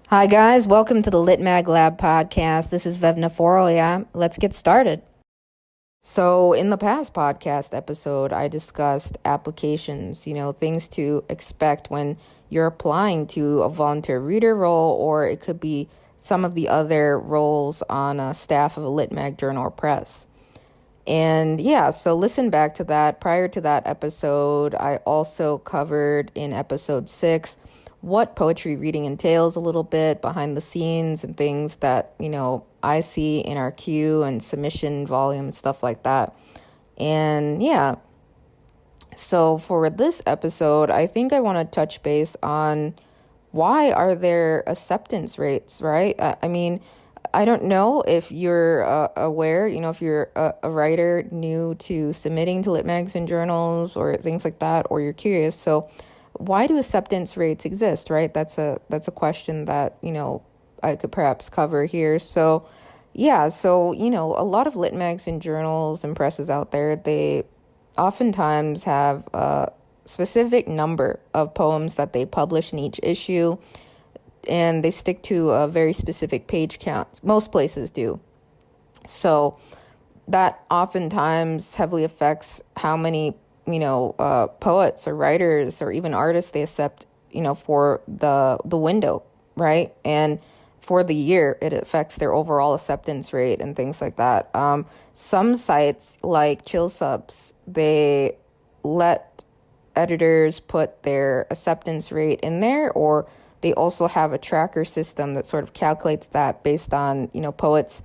Hi, guys. Welcome to the Lit Mag Lab podcast. This is Vevna Forrow. Yeah, let's get started. So, in the past podcast episode, I discussed applications, things to expect when you're applying to a volunteer reader role, or it could be some of the other roles on a staff of a Lit Mag journal or press. And yeah, so listen back to that. Prior to that episode, I also covered in episode 6 what poetry reading entails a little bit behind the scenes and things that, I see in our queue and submission volume, stuff like that. And yeah, so for this episode, I think I want to touch base on why are there acceptance rates, right? I don't know if you're aware, if you're a writer new to submitting to lit magazine journals or things like that, or you're curious. So why do acceptance rates exist, right? That's a question that, I could perhaps cover here. So yeah, so, a lot of lit magazine journals and presses out there, they oftentimes have a specific number of poems that they publish in each issue, and they stick to a very specific page count. Most places do. So that oftentimes heavily affects how many, poets or writers or even artists they accept, for the window, right? And for the year, it affects their overall acceptance rate and things like that. Some sites like Chill Subs, they let editors put their acceptance rate in there, or they also have a tracker system that sort of calculates that based on, poets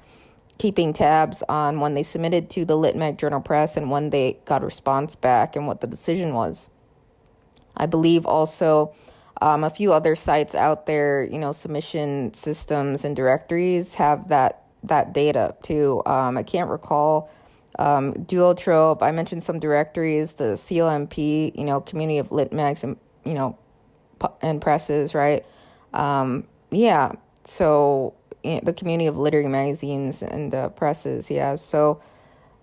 keeping tabs on when they submitted to the Lit Mag Journal Press and when they got a response back and what the decision was. I believe also a few other sites out there, submission systems and directories have that data too. I can't recall Duotrope. I mentioned some directories, the CLMP, Community of Lit Mags and, and presses, right? Yeah, so the Community of Literary Magazines and presses, yeah. So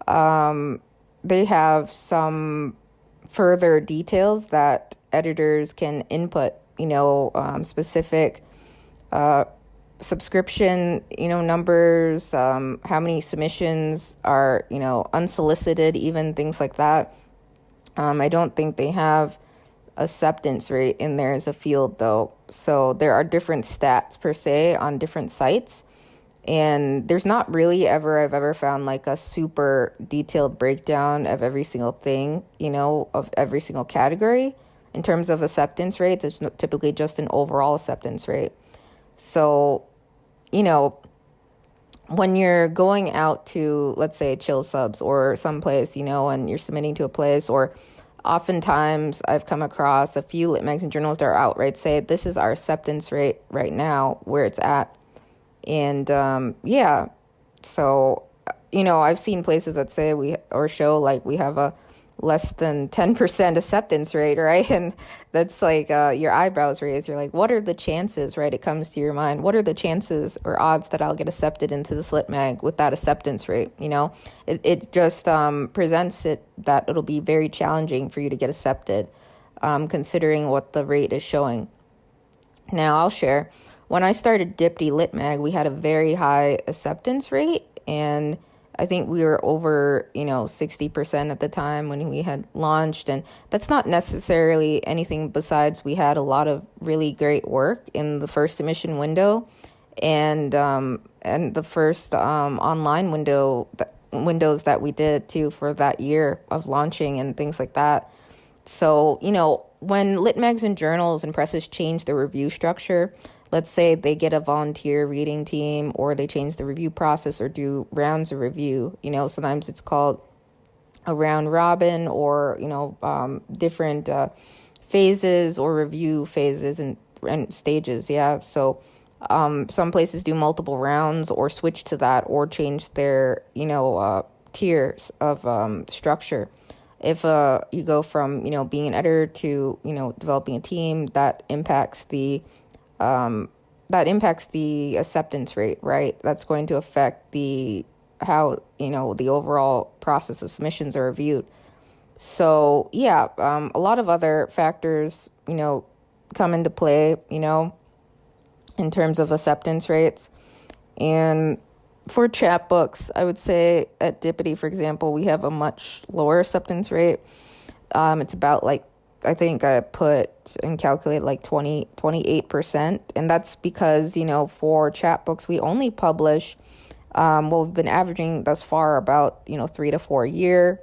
they have some further details that editors can input, specific subscription, numbers, how many submissions are, unsolicited, even things like that. I don't think they have acceptance rate in there as a field though. So there are different stats per se on different sites. And there's not really I've ever found like a super detailed breakdown of every single thing, of every single category. In terms of acceptance rates, it's typically just an overall acceptance rate. So, when you're going out to, let's say, Chill Subs or someplace, and you're submitting to a place, or oftentimes I've come across a few lit magazine journals that are outright say, this is our acceptance rate right now, where it's at. And yeah, so, I've seen places that say show like we have a less than 10% acceptance rate, right? And that's like your eyebrows raise. You're like, what are the chances, right? It comes to your mind. What are the chances or odds that I'll get accepted into this lit mag with that acceptance rate? It just presents it that it'll be very challenging for you to get accepted, considering what the rate is showing. Now, I'll share. When I started Dipty Lit Mag, we had a very high acceptance rate, and I think we were over, 60% at the time when we had launched. And that's not necessarily anything besides we had a lot of really great work in the first submission window and the first online windows that we did too for that year of launching and things like that. So, when lit mags and journals and presses change their review structure, let's say they get a volunteer reading team, or they change the review process or do rounds of review. Sometimes it's called a round robin, or, different phases or review phases and stages. Yeah. So some places do multiple rounds or switch to that or change their, tiers of structure. If you go from, being an editor to, developing a team, that impacts the acceptance rate, right? That's going to affect how the overall process of submissions are reviewed. So yeah, a lot of other factors, come into play, in terms of acceptance rates. And for chapbooks, I would say at Dippity, for example, we have a much lower acceptance rate. It's about like, I think I put and calculate like 28%. And that's because, for chapbooks, we only publish, we've been averaging thus far about, 3 to 4 a year,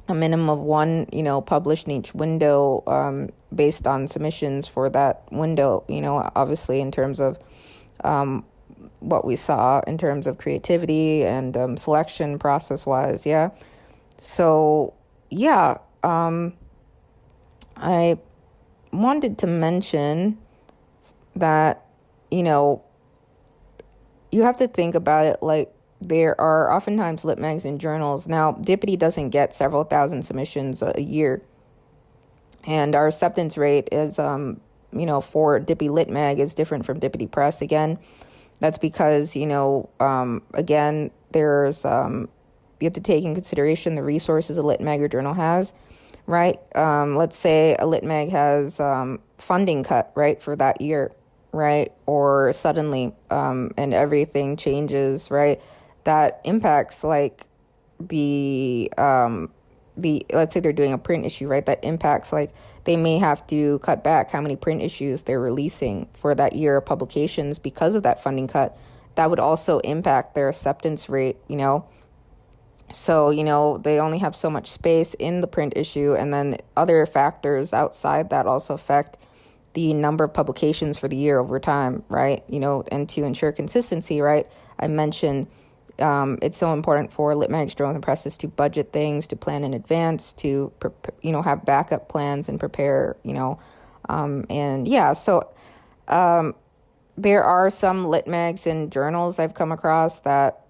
a minimum of one, published in each window, based on submissions for that window, obviously in terms of, what we saw in terms of creativity and selection process wise. Yeah. So, yeah, I wanted to mention that, you have to think about it like there are oftentimes lit mags and journals. Now, Dippity doesn't get several thousand submissions a year. And our acceptance rate is, for Dippy Lit Mag is different from Dippity Press. Again, that's because, again, there's, you have to take in consideration the resources a lit mag or journal has, right? Let's say a lit mag has funding cut, right, for that year, right? Or suddenly, and everything changes, right? That impacts like the let's say they're doing a print issue, right? That impacts like they may have to cut back how many print issues they're releasing for that year of publications because of that funding cut. That would also impact their acceptance rate, So, they only have so much space in the print issue, and then other factors outside that also affect the number of publications for the year over time, right? And to ensure consistency, right? I mentioned it's so important for lit mags, journals, and presses to budget things, to plan in advance, to have backup plans and prepare, and yeah. So there are some lit mags and journals I've come across that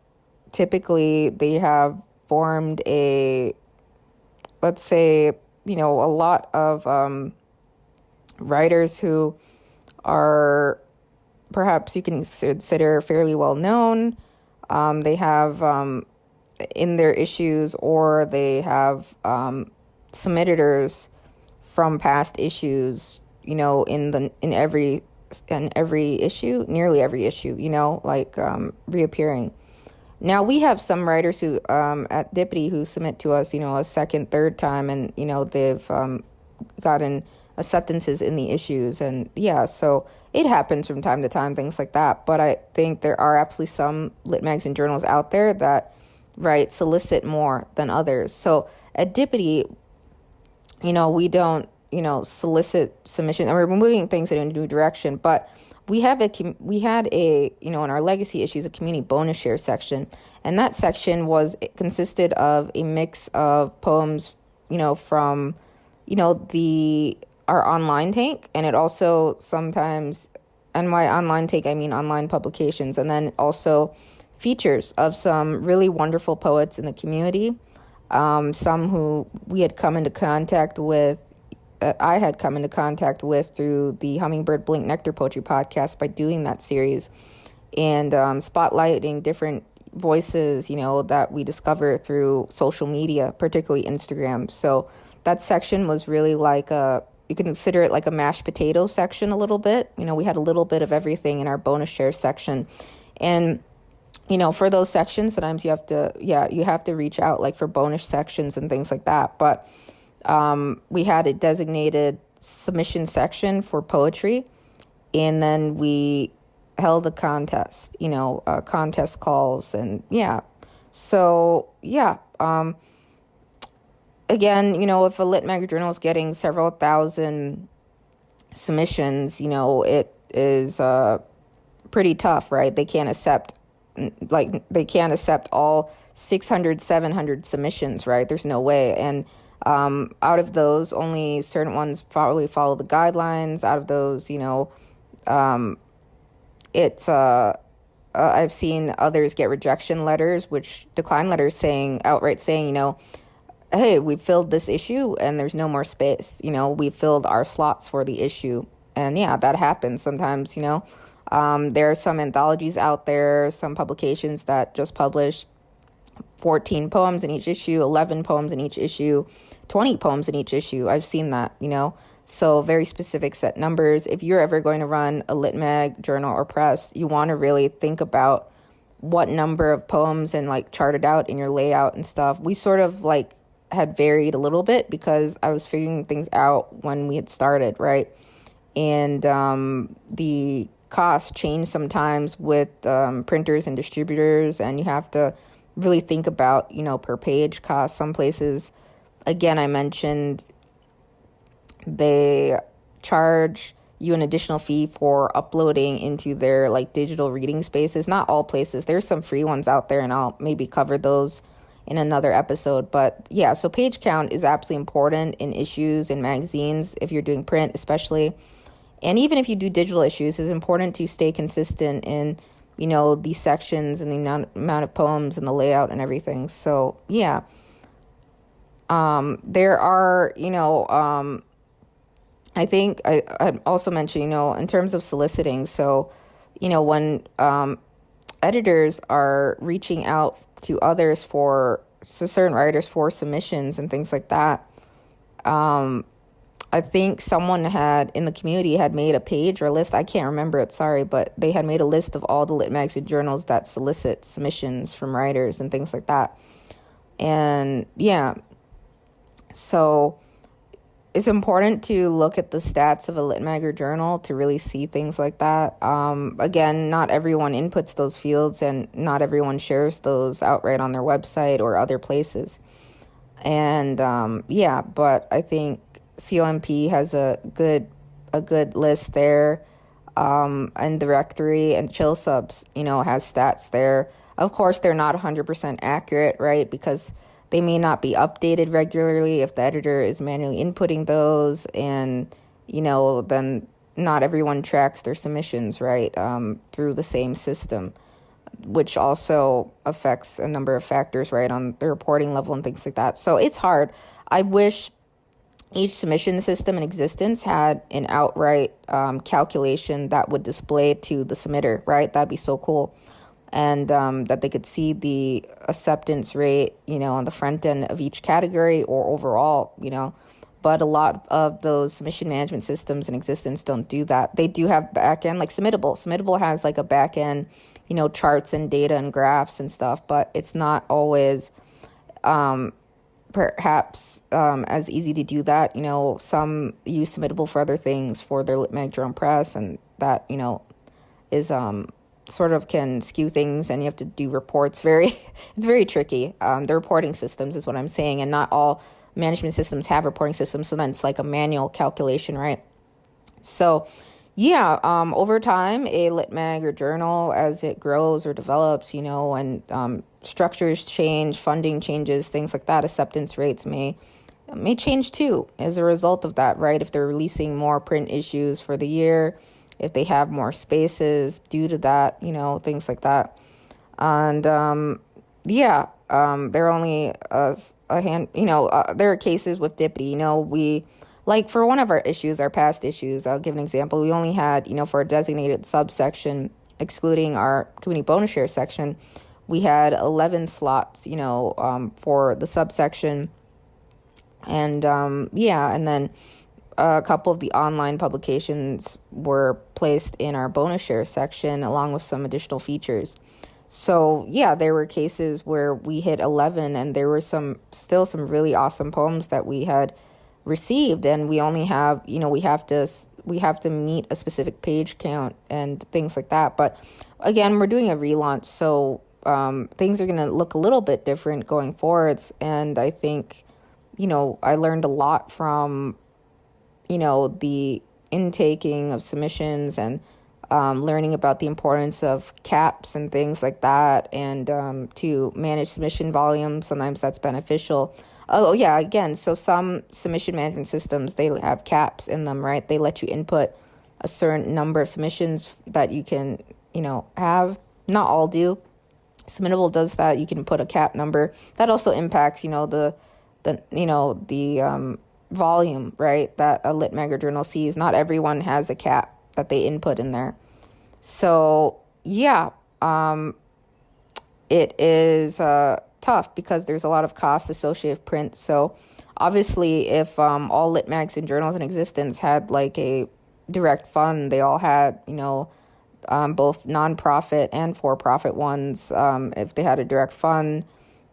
typically they have formed let's say, a lot of writers who are perhaps you can consider fairly well known. They have in their issues, or they have submitters from past issues, in every issue, nearly every issue, reappearing. Now we have some writers who at Dippity who submit to us, a second, third time, and they've gotten acceptances in the issues, and yeah, so it happens from time to time, things like that. But I think there are absolutely some lit mags and journals out there that, right, solicit more than others. So at Dippity, we don't, solicit submissions, and we're moving things in a new direction. But we had in our legacy issues, a community bonus share section, and that section consisted of a mix of poems, from, our online tank, and it also sometimes, and by online tank, I mean online publications, and then also features of some really wonderful poets in the community, some who we had come into contact with, I had come into contact with through the Hummingbird Blink Nectar Poetry podcast by doing that series, and spotlighting different voices, that we discover through social media, particularly Instagram. So that section was really like you can consider it like a mashed potato section a little bit. We had a little bit of everything in our bonus share section. And, for those sections, sometimes you have to reach out like for bonus sections and things like that. But we had a designated submission section for poetry. And then we held a contest, contest calls, and yeah. So, yeah. Again, if a lit mag journal is getting several thousand submissions, it is pretty tough, right? They can't accept all 600, 700 submissions, right? There's no way. And out of those, only certain ones probably follow the guidelines. Out of those, it's I've seen others get rejection letters, which decline letters outright saying, hey, we filled this issue and there's no more space. We filled our slots for the issue. And yeah, that happens sometimes, there are some anthologies out there, some publications that just publish 14 poems in each issue, 11 poems in each issue, 20 poems in each issue. I've seen that, So very specific set numbers. If you're ever going to run a lit mag journal or press, you want to really think about what number of poems and like chart it out in your layout and stuff. We sort of like had varied a little bit because I was figuring things out when we had started, right? And the cost changed sometimes with printers and distributors, and you have to really think about, per page cost. Some places, again, I mentioned they charge you an additional fee for uploading into their like digital reading spaces. Not all places. There's some free ones out there, and I'll maybe cover those in another episode. But yeah, so page count is absolutely important in issues and magazines if you're doing print especially. And even if you do digital issues, it's important to stay consistent in, these sections and the amount of poems and the layout and everything. So yeah, there are, I think I also mentioned, in terms of soliciting. So, when editors are reaching out to others to certain writers for submissions and things like that, I think someone in the community had made a page or a list. I can't remember it, sorry, but they had made a list of all the lit magazine journals that solicit submissions from writers and things like that. And yeah, so it's important to look at the stats of a lit mag or journal to really see things like that. Again, not everyone inputs those fields, and not everyone shares those outright on their website or other places. And but I think CLMP has a good list there, and directory, and Chill Subs, has stats there. Of course, they're not 100% accurate, right? Because they may not be updated regularly if the editor is manually inputting those, and then not everyone tracks their submissions, right, through the same system, which also affects a number of factors, right, on the reporting level and things like that. So it's hard. I wish each submission system in existence had an outright calculation that would display to the submitter, right? That'd be so cool. And that they could see the acceptance rate, on the front end of each category or overall, But a lot of those submission management systems in existence don't do that. They do have back-end, like Submittable. Submittable has like a back-end, charts and data and graphs and stuff, but it's not always perhaps as easy to do that. Some use Submittable for other things, for their lit mag journal press, and that, is sort of can skew things, and you have to do reports. It's very tricky. The reporting systems is what I'm saying, and not all management systems have reporting systems, so then it's like a manual calculation, right? So yeah, over time, a lit mag or journal, as it grows or develops, and structures change, funding changes, things like that, acceptance rates may change too as a result of that, right? If they're releasing more print issues for the year, if they have more spaces due to that, things like that. And there are only a hand, there are cases with Dippity, we, like for one of our issues, our past issues, I'll give an example. We only had, for a designated subsection, excluding our community bonus share section, we had 11 slots, for the subsection. And and then a couple of the online publications were placed in our bonus share section along with some additional features. So yeah, there were cases where we hit 11, and there were still some really awesome poems that we had received, and we only have, we have to meet a specific page count and things like that. But again, we're doing a relaunch, so things are going to look a little bit different going forwards. And I think, I learned a lot from the intaking of submissions, and learning about the importance of caps and things like that, and to manage submission volume. Sometimes that's beneficial. Oh, yeah, again, so some submission management systems, they have caps in them, right? They let you input a certain number of submissions that you can, have. Not all do. Submittable does that. You can put a cap number. That also impacts, the volume, right, that a lit mag or journal sees. Not everyone has a cap that they input in there. So yeah, it is tough because there's a lot of cost associated with print. So Obviously, if all lit mags and journals in existence had like a direct fund, they all had, both nonprofit and for-profit ones, if they had a direct fund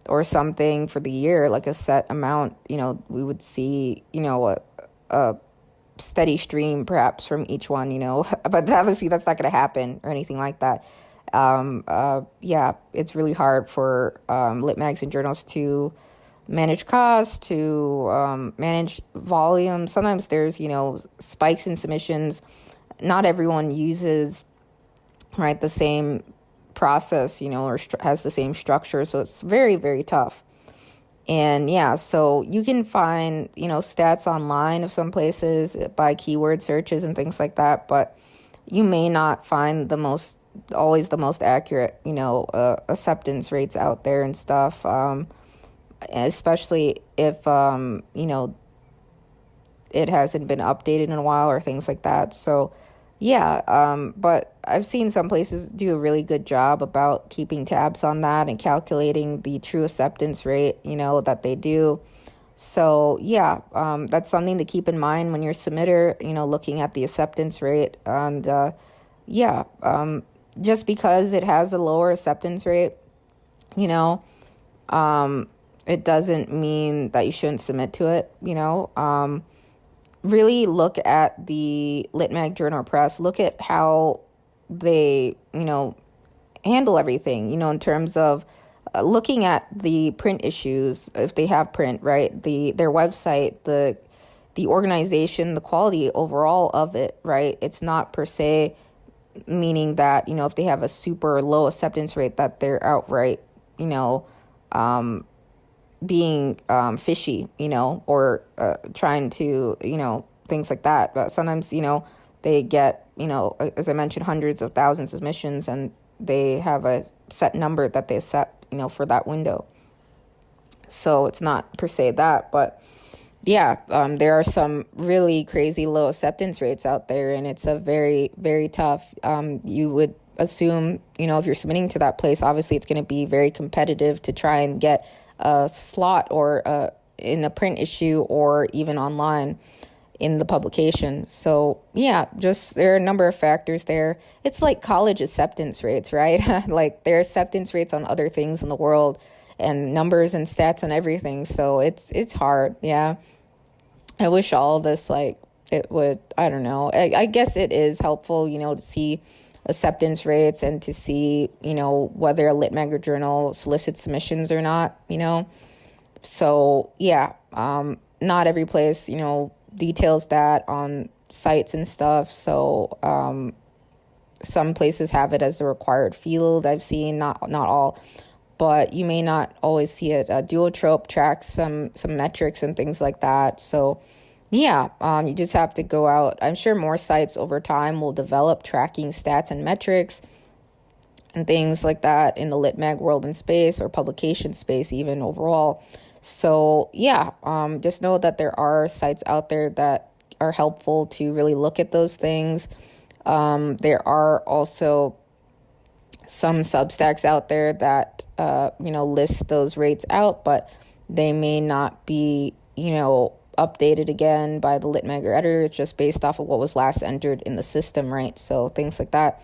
or something for the year, like a set amount, we would see, a steady stream perhaps from each one, but obviously that's not going to happen or anything like that. Yeah, it's really hard for lit mags and journals to manage costs, to manage volume. Sometimes there's, spikes in submissions. Not everyone uses, right, the same process, or has the same structure. So it's very, very tough. And yeah, so you can find, stats online of some places by keyword searches and things like that, but you may not find always the most accurate, acceptance rates out there and stuff. Especially if, it hasn't been updated in a while or things like that. So yeah, but I've seen some places do a really good job about keeping tabs on that and calculating the true acceptance rate, that they do. So yeah, that's something to keep in mind when you're a submitter, looking at the acceptance rate. And yeah, just because it has a lower acceptance rate, it doesn't mean that you shouldn't submit to it, really look at the Lit Mag Journal Press, look at how they, handle everything, in terms of looking at the print issues, if they have print, right? Their website, the organization, the quality overall of it, right? It's not per se meaning that, if they have a super low acceptance rate, that they're outright, being fishy, or trying to, things like that. But sometimes, they get, as I mentioned, hundreds of thousands of submissions, and they have a set number that they accept, for that window. So it's not per se that, but yeah, there are some really crazy low acceptance rates out there, and it's a very, very tough. You would assume, if you're submitting to that place, obviously it's going to be very competitive to try and get a slot or in a print issue or even online in the publication. So yeah, just there are a number of factors there. It's like college acceptance rates, right? Like there are acceptance rates on other things in the world and numbers and stats and everything. So it's hard. Yeah. I wish all this, like, it would, I don't know. I guess it is helpful, to see acceptance rates and to see, whether a lit mag or journal solicits submissions or not, So yeah, not every place, details that on sites and stuff. So some places have it as a required field. I've seen, not all, but you may not always see it. Duotrope tracks some metrics and things like that. So yeah, you just have to go out. I'm sure more sites over time will develop tracking stats and metrics and things like that in the lit mag world and space, or publication space even overall. So yeah, just know that there are sites out there that are helpful to really look at those things. There are also some Substacks out there that, list those rates out, but they may not be, updated again by the lit mag or editor. It's just based off of what was last entered in the system, right? So things like that.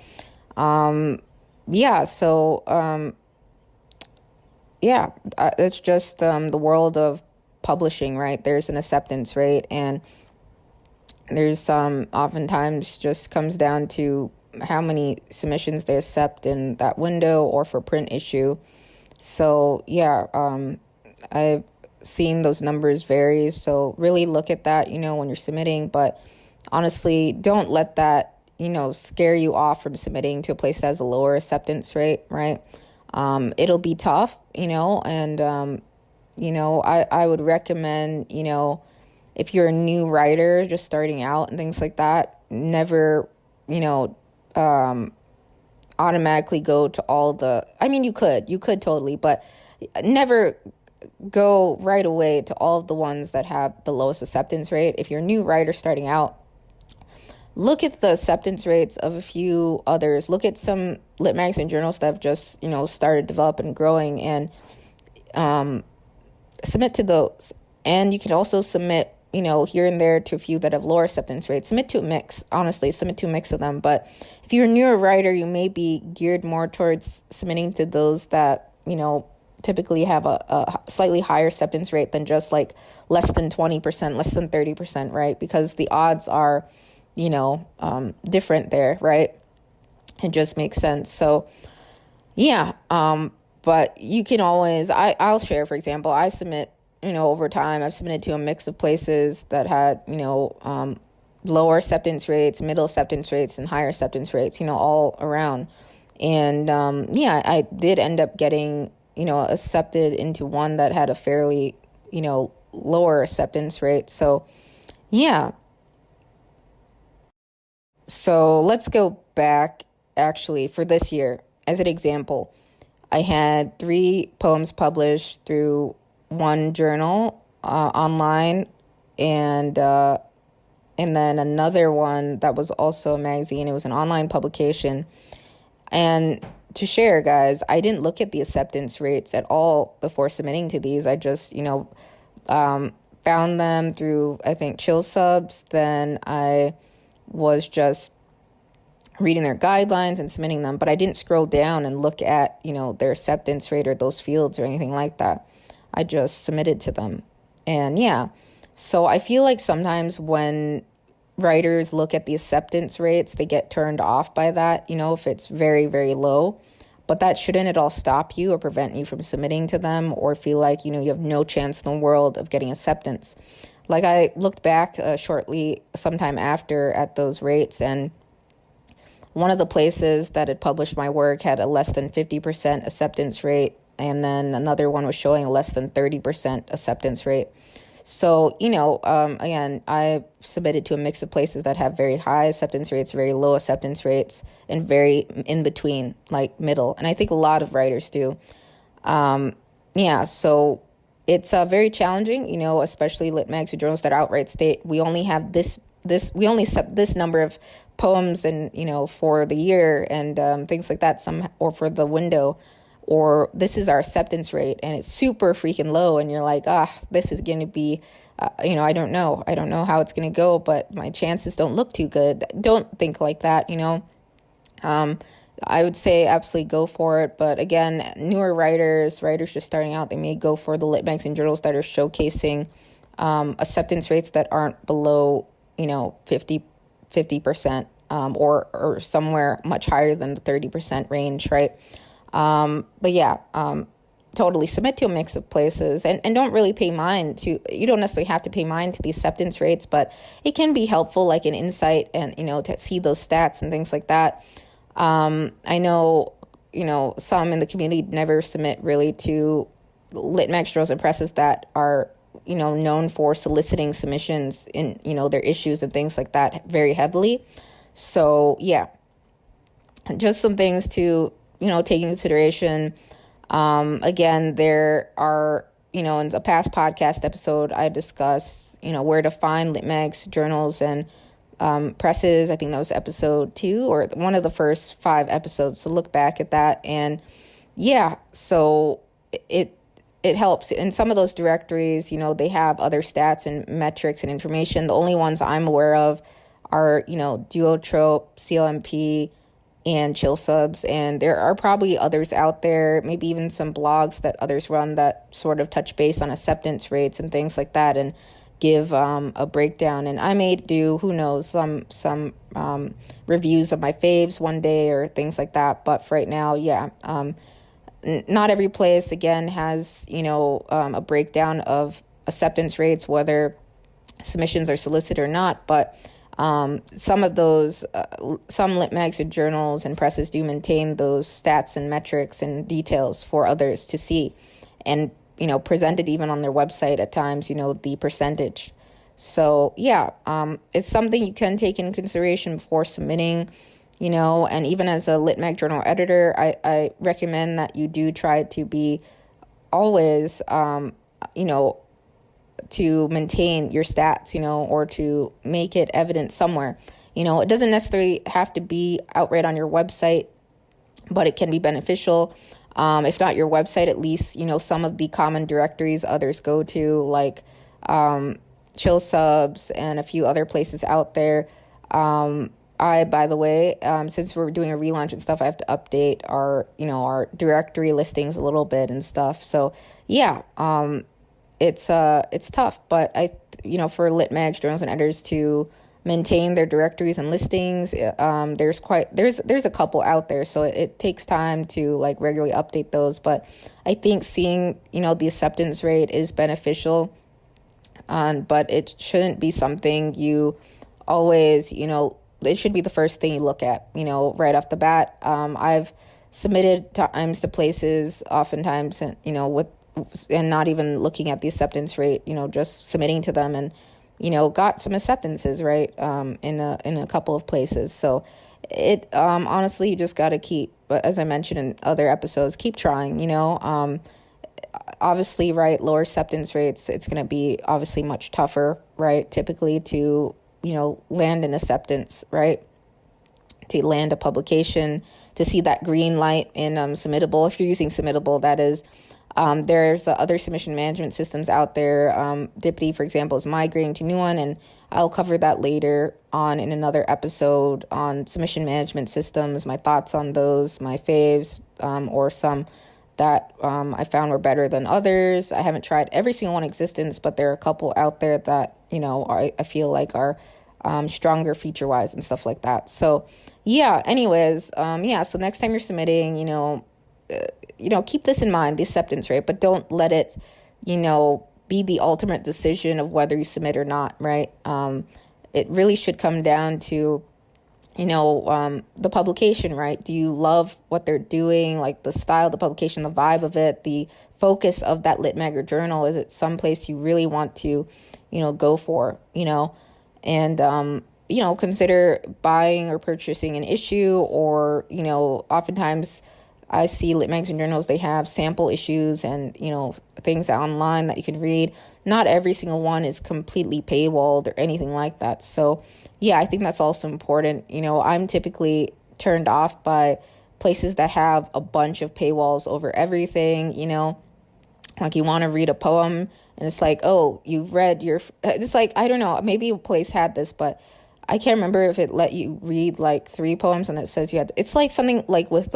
It's just the world of publishing, right? There's an acceptance rate, and there's oftentimes just comes down to how many submissions they accept in that window or for print issue. So yeah, I've seen those numbers vary. So really look at that, when you're submitting, but honestly, don't let that, scare you off from submitting to a place that has a lower acceptance rate, right? It'll be tough, and, I would recommend, if you're a new writer just starting out and things like that, never, automatically go to all the, you could totally, but never go right away to all of the ones that have the lowest acceptance rate. If you're a new writer starting out, look at the acceptance rates of a few others. Look at some lit mags and journals that have just, started developing and growing, and submit to those. And you can also submit, here and there to a few that have lower acceptance rates. Submit to a mix, honestly, submit to a mix of them. But if you're a newer writer, you may be geared more towards submitting to those that, typically have a slightly higher acceptance rate than just like less than 20%, less than 30%, right? Because the odds are, different there, right? It just makes sense. So, yeah. But you can always, I'll share, for example, I submit, over time, I've submitted to a mix of places that had, lower acceptance rates, middle acceptance rates, and higher acceptance rates, all around. And, I did end up getting, accepted into one that had a fairly, lower acceptance rate. So, yeah. So let's go back, actually, for this year, as an example. I had 3 poems published through one journal online, and then another one that was also a magazine. It was an online publication. And to share, guys, I didn't look at the acceptance rates at all before submitting to these. I just, found them through, I think, Chill Subs. Then I was just reading their guidelines and submitting them, but I didn't scroll down and look at, their acceptance rate or those fields or anything like that. I just submitted to them. And yeah, so I feel like sometimes when writers look at the acceptance rates, they get turned off by that, if it's very, very low. But that shouldn't at all stop you or prevent you from submitting to them or feel like, you have no chance in the world of getting acceptance. Like I looked back shortly sometime after at those rates, and one of the places that had published my work had a less than 50% acceptance rate, and then another one was showing a less than 30% acceptance rate. So, again, I submitted to a mix of places that have very high acceptance rates, very low acceptance rates, and very in between, like middle. And I think a lot of writers do. So it's very challenging, especially lit mags or journals that outright state we only have we only accept this number of poems and, for the year and things like that, or for the window, or this is our acceptance rate and it's super freaking low. And you're like, this is going to be, I don't know how it's going to go, but my chances don't look too good. Don't think like that, I would say absolutely go for it. But again, newer writers just starting out, they may go for the lit mags and journals that are showcasing acceptance rates that aren't below 50%, or somewhere much higher than the 30% range, right? Totally submit to a mix of places and don't really pay mind to, you don't necessarily have to pay mind to the acceptance rates, but it can be helpful, like an insight and, to see those stats and things like that. I know, some in the community never submit really to lit mag journals and presses that are, known for soliciting submissions in, their issues and things like that very heavily. So, yeah, just some things to, take into consideration. Again, there are, in the past podcast episode, I discussed, where to find lit mags, journals, and presses. I think that was episode 2 or one of the first 5 episodes. So look back at that. And yeah, so it helps. In some of those directories, they have other stats and metrics and information. The only ones I'm aware of are, Duotrope, CLMP, and Chill Subs. And there are probably others out there, maybe even some blogs that others run that sort of touch base on acceptance rates and things like that and give a breakdown. And I may do, who knows, some reviews of my faves one day or things like that. But for right now, not every place, again, has, a breakdown of acceptance rates, whether submissions are solicited or not. But some of those, some lit mags and journals and presses do maintain those stats and metrics and details for others to see, and presented even on their website at times, the percentage. So it's something you can take into consideration before submitting, and even as a lit mag journal editor, I recommend that you do try to be always, to maintain your stats, or to make it evident somewhere. It doesn't necessarily have to be outright on your website, but it can be beneficial. If not your website, at least, some of the common directories others go to, like Chill Subs, and a few other places out there. By the way, since we're doing a relaunch and stuff, I have to update our directory listings a little bit and stuff. So yeah, it's tough, but for lit mags, journals, and editors to maintain their directories and listings, there's a couple out there, so it takes time to like regularly update those. But I think seeing the acceptance rate is beneficial, but it shouldn't be something you always it should be the first thing you look at, right off the bat. I've submitted times to places oftentimes, and, and not even looking at the acceptance rate, just submitting to them, and, got some acceptances, right, in a couple of places. So it, honestly, you just got to keep, as I mentioned in other episodes, keep trying, obviously, right, lower acceptance rates, it's going to be obviously much tougher, right, typically to land an acceptance, right? To land a publication, to see that green light in Submittable. If you're using Submittable, that is. There's other submission management systems out there. Dippity, for example, is migrating to a new one, and I'll cover that later on in another episode on submission management systems, my thoughts on those, my faves, or some that I found were better than others. I haven't tried every single one in existence, but there are a couple out there that, I feel like are stronger feature-wise and stuff like that. So, yeah, anyways, so next time you're submitting, keep this in mind, the acceptance rate, but don't let it, be the ultimate decision of whether you submit or not, right? It really should come down to the publication, right? Do you love what they're doing? Like the style of the publication, the vibe of it, the focus of that lit mag or journal? Is it someplace you really want to, go for, and, consider buying or purchasing an issue, or, oftentimes I see lit mags and journals, they have sample issues and, things online that you can read. Not every single one is completely paywalled or anything like that. So, yeah, I think that's also important. I'm typically turned off by places that have a bunch of paywalls over everything, like you want to read a poem and it's like, oh, you've read it's like, I don't know, maybe a place had this, but I can't remember if it let you read like 3 poems and it says you had it's like something like with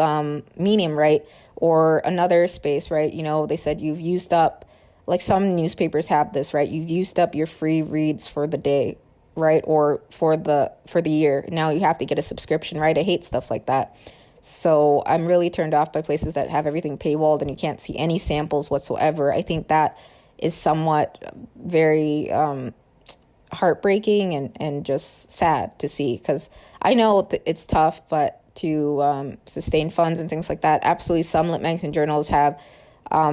Medium, right? Or another space, right? They said you've used up, like some newspapers have this, right? You've used up your free reads for the day, right? Or for the year. Now you have to get a subscription, right? I hate stuff like that. So I'm really turned off by places that have everything paywalled and you can't see any samples whatsoever. I think that is somewhat very heartbreaking and just sad to see, because I know it's tough, but to sustain funds and things like that, absolutely some lit mags and journals have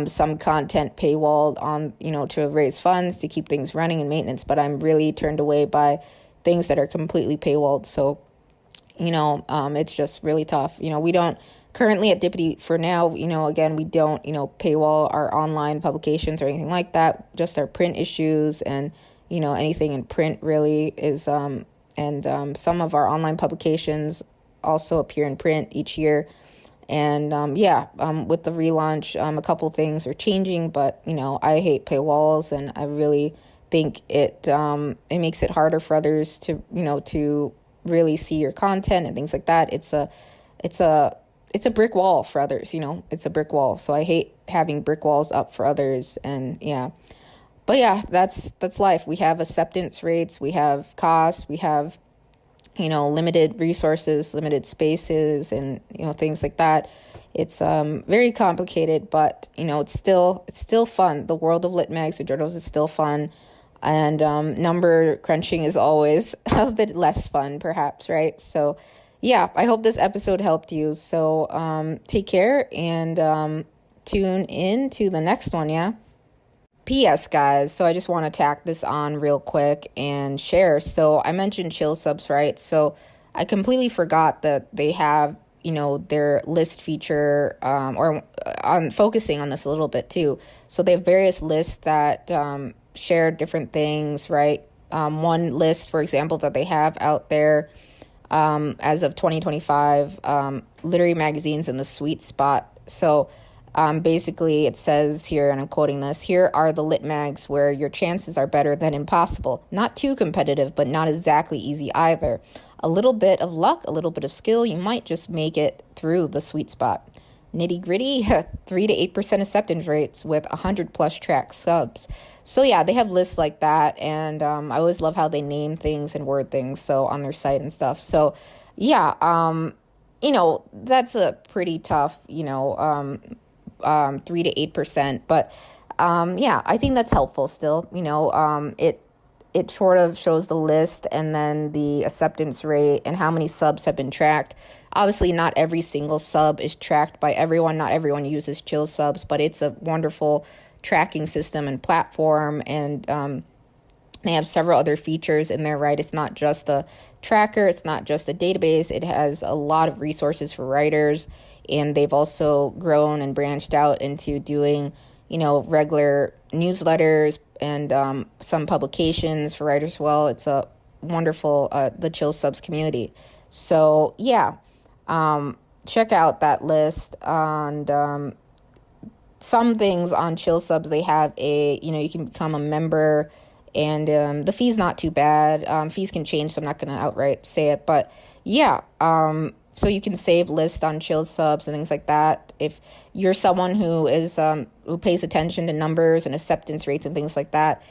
some content paywalled on, to raise funds to keep things running and maintenance, but I'm really turned away by things that are completely paywalled. So, it's just really tough. We don't currently at Dippity for now, again, we don't, paywall our online publications or anything like that, just our print issues and, anything in print really is, and some of our online publications also appear in print each year. And with the relaunch, a couple things are changing, but I hate paywalls, and I really think it makes it harder for others to to really see your content and things like that. It's a brick wall for others. It's a brick wall. So I hate having brick walls up for others, and yeah. But yeah, that's life. We have acceptance rates, we have costs, we have limited resources, limited spaces, and things like that. It's very complicated, but it's still fun. The world of lit mags and journals is still fun, and number crunching is always a bit less fun, perhaps, right? So yeah, I hope this episode helped you. So take care and tune in to the next one. Yeah. P.S. guys, so I just want to tack this on real quick and share. So I mentioned Chill Subs, right? So I completely forgot that they have, their list feature, or I'm focusing on this a little bit too. So they have various lists that share different things, right? One list, for example, that they have out there as of 2025, literary magazines in the sweet spot. So Basically, it says here, and I'm quoting this, here are the lit mags where your chances are better than impossible. Not too competitive, but not exactly easy either. A little bit of luck, a little bit of skill, you might just make it through the sweet spot. Nitty gritty, 3 to 8% acceptance rates with 100 plus track subs. So yeah, they have lists like that, and I always love how they name things and word things so on their site and stuff. So yeah, that's a pretty tough, 3 to 8%, but yeah, I think that's helpful still. It sort of shows the list and then the acceptance rate and how many subs have been tracked. Obviously, not every single sub is tracked by everyone. Not everyone uses chill subs, but it's a wonderful tracking system and platform. And they have several other features in there, right? It's not just a tracker. It's not just a database. It has a lot of resources for writers. And they've also grown and branched out into doing, regular newsletters and some publications for writers as well. It's a wonderful, the Chill Subs community. So, yeah, check out that list. And some things on Chill Subs, they have you can become a member, and the fee's not too bad. Fees can change, so I'm not going to outright say it. But, yeah, so you can save lists on Chill Subs and things like that. If you're someone who is who pays attention to numbers and acceptance rates and things like that,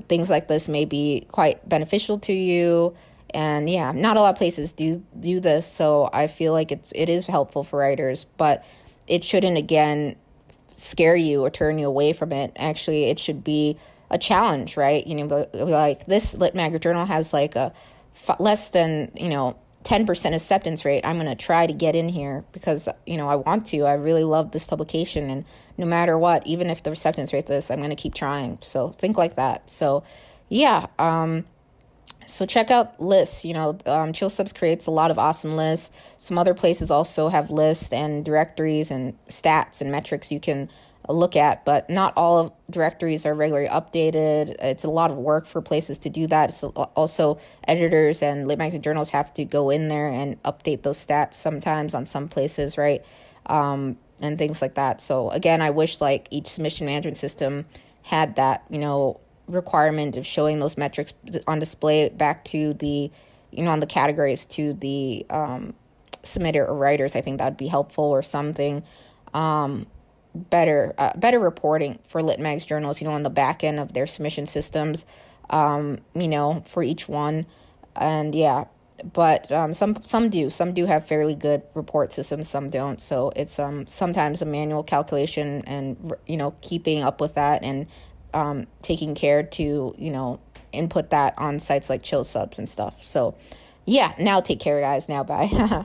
things like this may be quite beneficial to you. And yeah, not a lot of places do this, so I feel like it is helpful for writers, but it shouldn't again scare you or turn you away from it. Actually, it should be a challenge, right? Like this Lit Mag journal has like a less than 10% acceptance rate. I'm going to try to get in here because, I want to. I really love this publication. And no matter what, even if the acceptance rate is this, I'm going to keep trying. So think like that. So, yeah. So check out lists. Chill Subs creates a lot of awesome lists. Some other places also have lists and directories and stats and metrics you can look at, but not all of directories are regularly updated. It's a lot of work for places to do that. It's also editors and lit magazine journals have to go in there and update those stats sometimes on some places, right? And things like that. So again, I wish like each submission management system had that, requirement of showing those metrics on display back to the, on the categories to the submitter or writers. I think that would be helpful, or something. Better reporting for Lit Mag's journals, on the back end of their submission systems, for each one. And yeah, but some do have fairly good report systems, some don't. So it's sometimes a manual calculation and, keeping up with that and taking care to, input that on sites like Chill Subs and stuff. So yeah, now take care, guys. Now, bye.